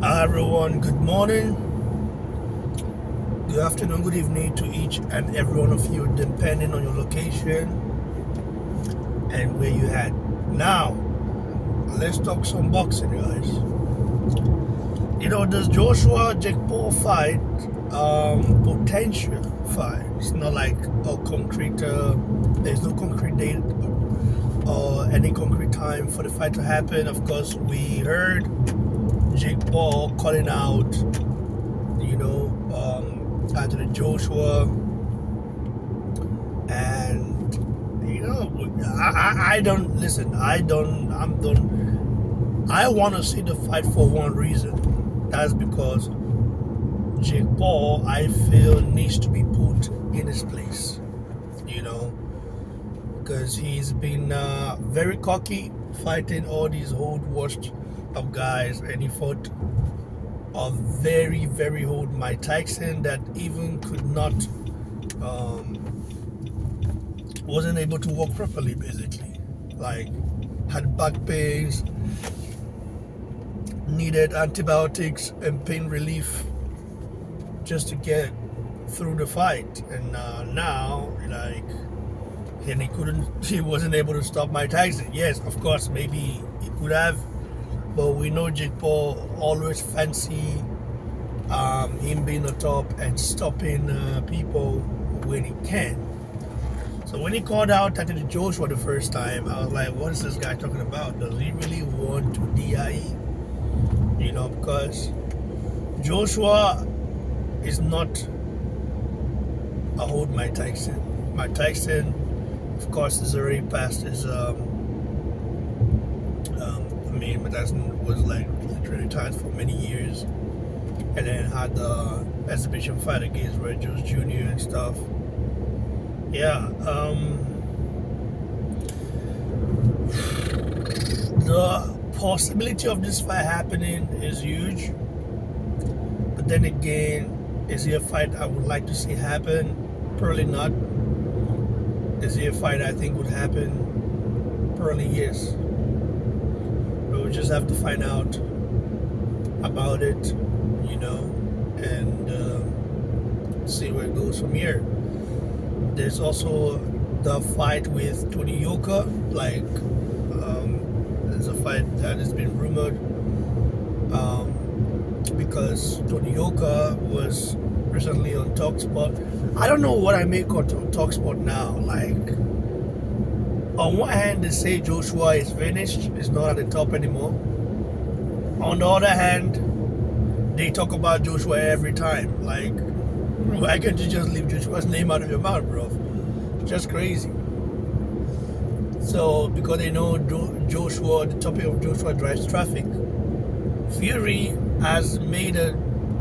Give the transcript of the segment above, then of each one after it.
Hi everyone, good morning, good afternoon, good evening to each and every one of you, depending on your location and where you at. Now, let's talk some boxing, guys. This Joshua Jake Paul fight, potential fight. It's not like a concrete, there's no concrete date or any concrete time for the fight to happen. Of course, we heard Jake Paul calling out, Anthony Joshua, and I don't listen. I'm done. I want to see the fight for one reason. That's because Jake Paul, I feel, needs to be put in his place. You know, because he's been very cocky, fighting all these old washed up guys, and he fought a very, very old Mike Tyson that even could not, wasn't able to walk properly, basically. Like, had back pains, needed antibiotics and pain relief just to get through the fight. And now, and he wasn't able to stop Mike Tyson. Yes, of course, maybe he could have, but we know Jake Paul always fancy him being on top and stopping people when he can. So when he called out Anthony Joshua the first time, I was like, what is this guy talking about? Does he really want to D.I.E? Because Joshua is not a old Mike Tyson. Mike Tyson, of course, is already past his, Mike Tyson was like literally retired for many years and then had the exhibition fight against Red Jones Jr. and stuff. Yeah, the possibility of this fight happening is huge. But then again, is it a fight I would like to see happen? Probably not. Is it a fight I think would happen? Probably yes. But we just have to find out about it, and see where it goes from here. There's also the fight with Tony Yoka. There's a fight that has been rumored because Tony Yoka was recently on TalkSport. I don't know what I make on TalkSport now. Like, on one hand, they say Joshua is finished, is not at the top anymore. On the other hand, they talk about Joshua every time. Like, why can't you just leave Joshua's name out of your mouth, bro? Just crazy. So, because they know Joshua, the topic of Joshua drives traffic. Fury has made a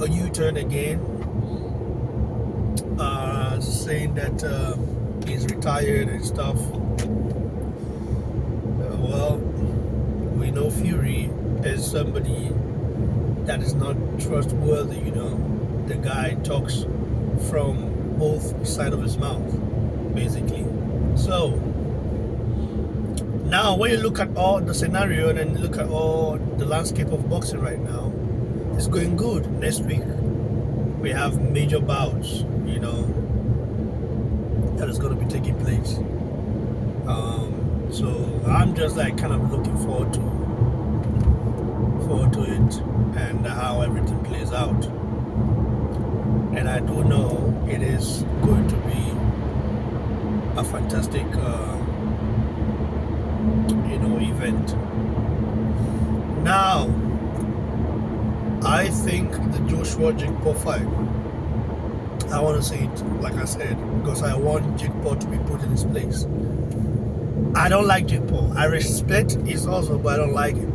U-turn again, saying that he's retired and stuff. Well, we know Fury is somebody that is not trustworthy, The guy talks from both sides of his mouth, basically. So, now when you look at all the scenario and then look at all the landscape of boxing right now, it's going good. Next week, we have major bouts, that is going to be taking place. So I'm just like kind of looking forward to it and how everything plays out. And I do know it is going to be a fantastic, event. Now, I think the Joshua Jake Paul fight, I want to say it, like I said, because I want Jake Paul to be put in his place. I don't like Jake Paul. I respect his hustle, but I don't like him.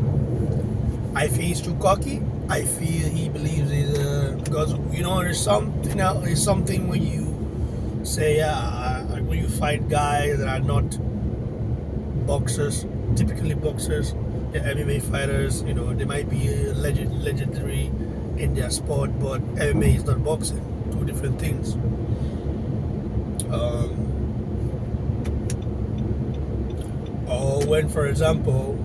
I feel he's too cocky. I feel he believes he's because there's something else. There's something when you say when you fight guys that are not boxers, typically boxers, they're MMA fighters. They might be legendary in their sport, but MMA is not boxing. Two different things. Or when, for example,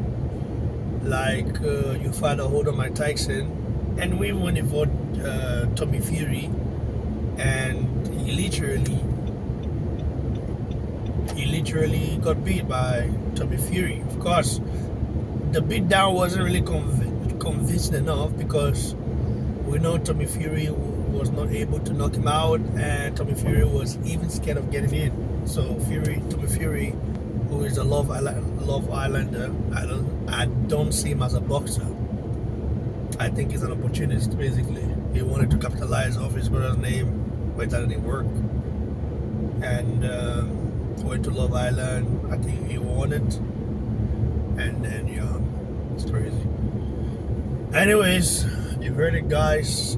like you fight a hold on Mike Tyson And we went and fought Tommy Fury, and he literally got beat by Tommy Fury. Of course, the beatdown wasn't really convincing enough because we know Tommy Fury was not able to knock him out, and Tommy Fury was even scared of getting in. So Tommy Fury, who is a Love Islander, I don't see him as a boxer. I think he's an opportunist, basically. He wanted to capitalize off his brother's name, but that didn't work. And went to Love Island. I think he won it. And then, yeah, it's crazy. Anyways, you heard it, guys.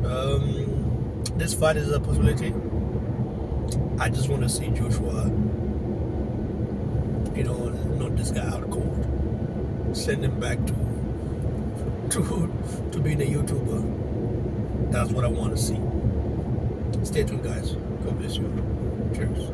This fight is a possibility. I just want to see Joshua, knock this guy out cold. Send him back to being a YouTuber. That's what I want to see. Stay tuned, guys. God bless you. Cheers.